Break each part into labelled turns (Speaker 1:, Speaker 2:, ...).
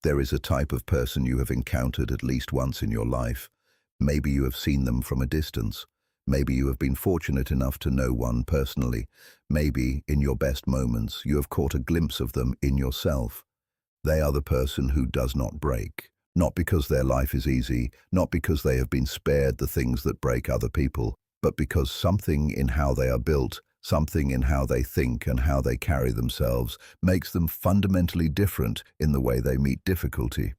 Speaker 1: There is a type of person you have encountered at least once in your life. Maybe you have seen them from a distance. Maybe you have been fortunate enough to know one personally. Maybe, in your best moments, you have caught a glimpse of them in yourself. They are the person who does not break. Not because their life is easy, not because they have been spared the things that break other people, but because something in how they are built, something in how they think and how they carry themselves, makes them fundamentally different in the way they meet difficulty.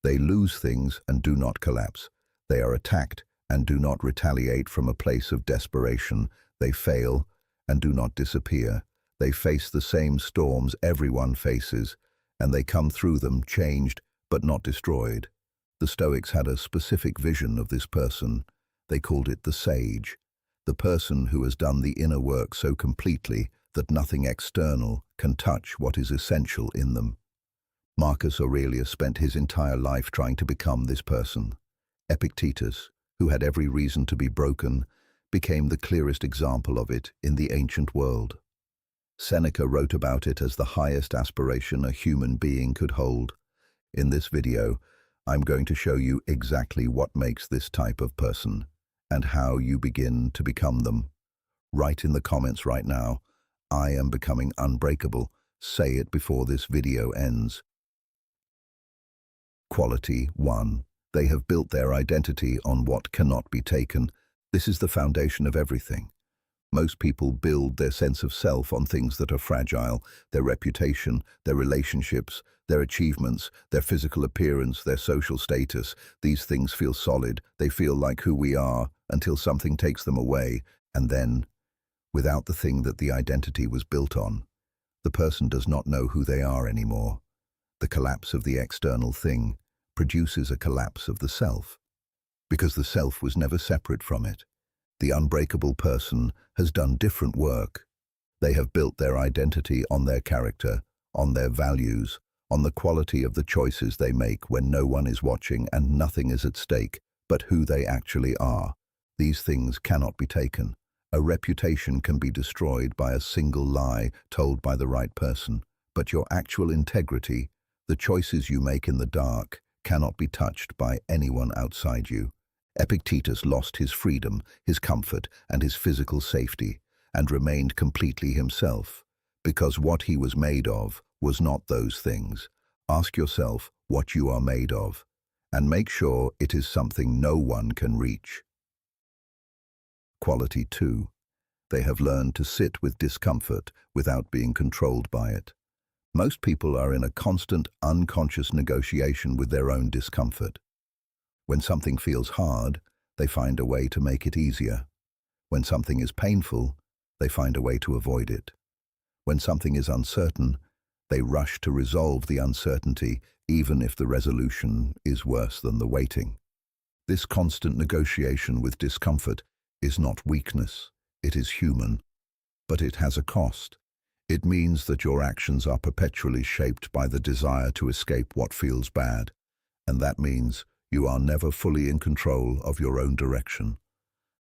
Speaker 1: They lose things and do not collapse. They are attacked and do not retaliate from a place of desperation. They fail and do not disappear. They face the same storms everyone faces, and they come through them changed but not destroyed. The Stoics had a specific vision of this person. They called it the sage, the person who has done the inner work so completely that nothing external can touch what is essential in them. Marcus Aurelius spent his entire life trying to become this person. Epictetus, who had every reason to be broken, became the clearest example of it in the ancient world. Seneca wrote about it as the highest aspiration a human being could hold. In this video, I'm going to show you exactly what makes this type of person and how you begin to become them. Write in the comments right now, "I am becoming unbreakable." Say it before this video ends. Quality 1. They have built their identity on what cannot be taken. This is the foundation of everything. Most people build their sense of self on things that are fragile: their reputation, their relationships, their achievements, their physical appearance, their social status. These things feel solid, they feel like who we are, until something takes them away, and then, without the thing that the identity was built on, the person does not know who they are anymore. The collapse of the external thing produces a collapse of the self, because the self was never separate from it. The unbreakable person has done different work. They have built their identity on their character, on their values, on the quality of the choices they make when no one is watching and nothing is at stake, but who they actually are. These things cannot be taken. A reputation can be destroyed by a single lie told by the right person, but your actual integrity, the choices you make in the dark, cannot be touched by anyone outside you. Epictetus lost his freedom, his comfort, and his physical safety, and remained completely himself, because what he was made of was not those things. Ask yourself what you are made of, and make sure it is something no one can reach. Quality 2. They have learned to sit with discomfort without being controlled by it. Most people are in a constant, unconscious negotiation with their own discomfort. When something feels hard, they find a way to make it easier. When something is painful, they find a way to avoid it. When something is uncertain, they rush to resolve the uncertainty, even if the resolution is worse than the waiting. This constant negotiation with discomfort is not weakness, it is human, but it has a cost. It means that your actions are perpetually shaped by the desire to escape what feels bad, and that means you are never fully in control of your own direction.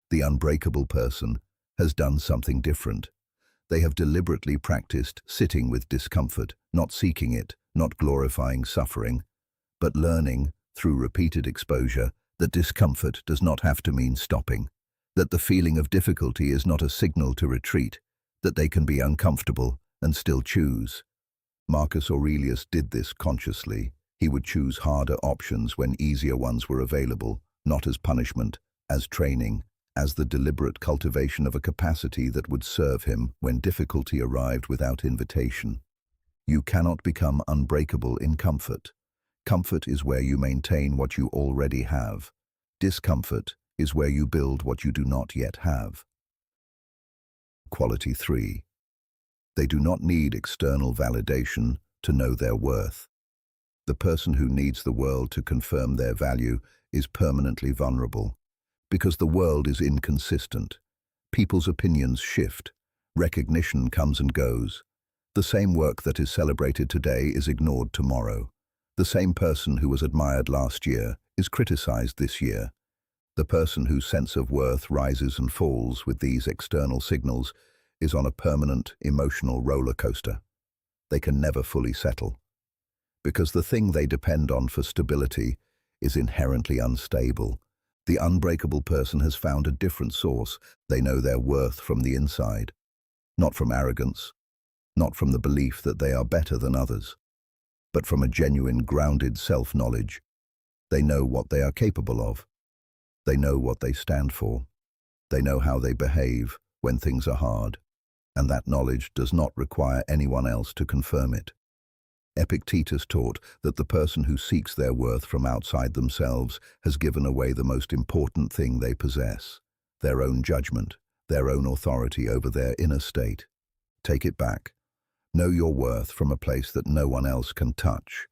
Speaker 1: The unbreakable person has done something different. They have deliberately practiced sitting with discomfort, not seeking it, not glorifying suffering, but learning, through repeated exposure, that discomfort does not have to mean stopping, that the feeling of difficulty is not a signal to retreat, that they can be uncomfortable and still choose. Marcus Aurelius did this consciously. He would choose harder options when easier ones were available, not as punishment, as training, as the deliberate cultivation of a capacity that would serve him when difficulty arrived without invitation. You cannot become unbreakable in comfort. Comfort is where you maintain what you already have. Discomfort is where you build what you do not yet have. Quality 3. They do not need external validation to know their worth. The person who needs the world to confirm their value is permanently vulnerable, because the world is inconsistent. People's opinions shift. Recognition comes and goes. The same work that is celebrated today is ignored tomorrow. The same person who was admired last year is criticized this year. The person whose sense of worth rises and falls with these external signals is on a permanent emotional roller coaster. They can never fully settle. because the thing they depend on for stability is inherently unstable. The unbreakable person has found a different source. They know their worth from the inside, not from arrogance, not from the belief that they are better than others, but from a genuine, grounded self-knowledge. They know what they are capable of. They know what they stand for. They know how they behave when things are hard, and that knowledge does not require anyone else to confirm it. Epictetus taught that the person who seeks their worth from outside themselves has given away the most important thing they possess, their own judgment, their own authority over their inner state. Take it back. Know your worth from a place that no one else can touch,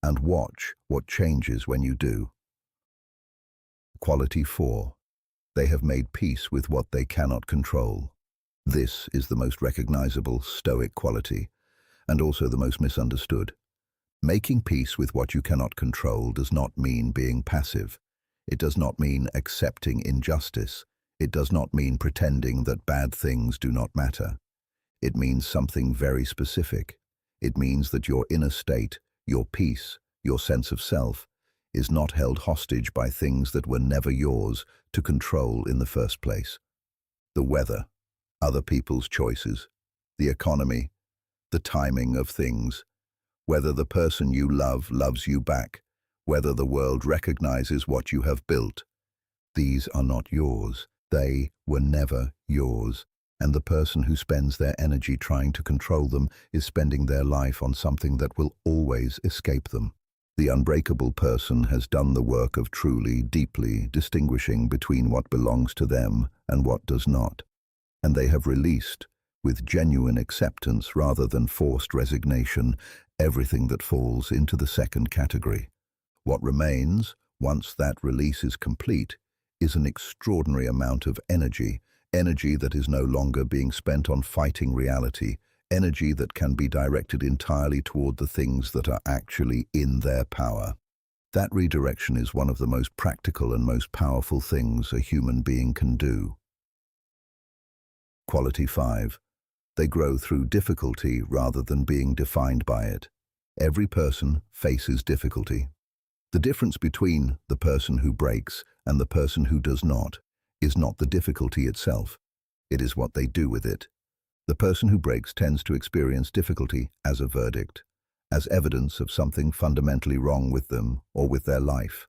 Speaker 1: and watch what changes when you do. Quality 4. They have made peace with what they cannot control. This is the most recognizable Stoic quality, and also the most misunderstood. Making peace with what you cannot control does not mean being passive. It does not mean accepting injustice. It does not mean pretending that bad things do not matter. It means something very specific. It means that your inner state, your peace, your sense of self, is not held hostage by things that were never yours to control in the first place. The weather, other people's choices, the economy, the timing of things, whether the person you love loves you back, whether the world recognizes what you have built. These are not yours. They were never yours. And the person who spends their energy trying to control them is spending their life on something that will always escape them. The unbreakable person has done the work of truly, deeply distinguishing between what belongs to them and what does not. And they have released, with genuine acceptance rather than forced resignation, everything that falls into the second category. What remains, once that release is complete, is an extraordinary amount of energy that is no longer being spent on fighting reality, energy that can be directed entirely toward the things that are actually in their power. That redirection is one of the most practical and most powerful things a human being can do. Quality 5. They grow through difficulty rather than being defined by it. Every person faces difficulty. The difference between the person who breaks and the person who does not is not the difficulty itself. It is what they do with it. The person who breaks tends to experience difficulty as a verdict, as evidence of something fundamentally wrong with them or with their life,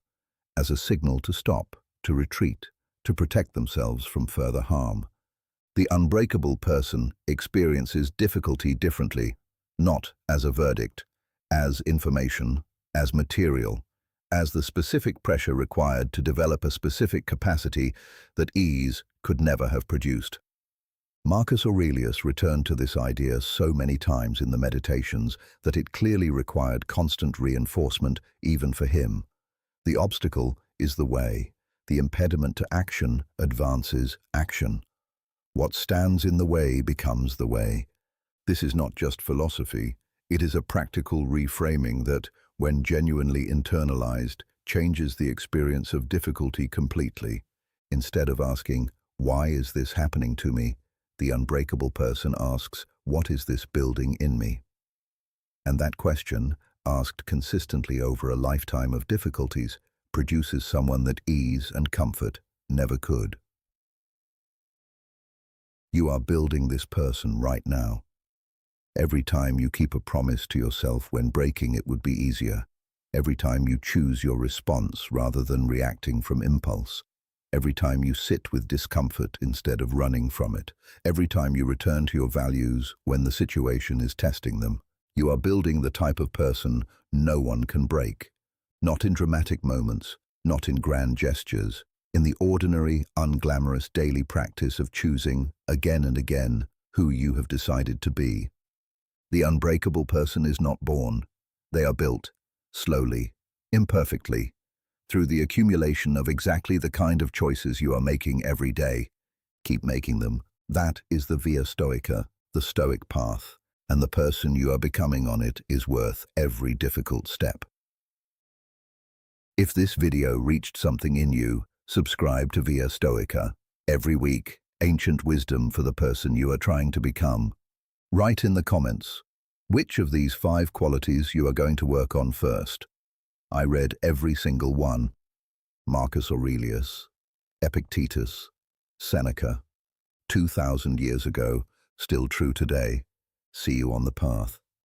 Speaker 1: as a signal to stop, to retreat, to protect themselves from further harm. The unbreakable person experiences difficulty differently, not as a verdict, as information, as material, as the specific pressure required to develop a specific capacity that ease could never have produced. Marcus Aurelius returned to this idea so many times in the Meditations that it clearly required constant reinforcement even for him. The obstacle is the way. The impediment to action advances action. What stands in the way becomes the way. This is not just philosophy. It is a practical reframing that, when genuinely internalized, changes the experience of difficulty completely. Instead of asking, "Why is this happening to me?" the unbreakable person asks, "What is this building in me?" And that question, asked consistently over a lifetime of difficulties, produces someone that ease and comfort never could. You are building this person right now. Every time you keep a promise to yourself when breaking it would be easier. Every time you choose your response rather than reacting from impulse. Every time you sit with discomfort instead of running from it. Every time you return to your values when the situation is testing them. You are building the type of person no one can break. Not in dramatic moments, not in grand gestures, in the ordinary, unglamorous daily practice of choosing, again and again, who you have decided to be. The unbreakable person is not born. They are built, slowly, imperfectly, through the accumulation of exactly the kind of choices you are making every day. Keep making them. That is the ViaStoica, the Stoic path, and the person you are becoming on it is worth every difficult step. If this video reached something in you, subscribe to ViaStoica. Every week, ancient wisdom for the person you are trying to become. Write in the comments, Which of these 5 qualities you are going to work on first? I read every single one. Marcus Aurelius, Epictetus, Seneca, 2,000 years ago, still true today. See you on the path.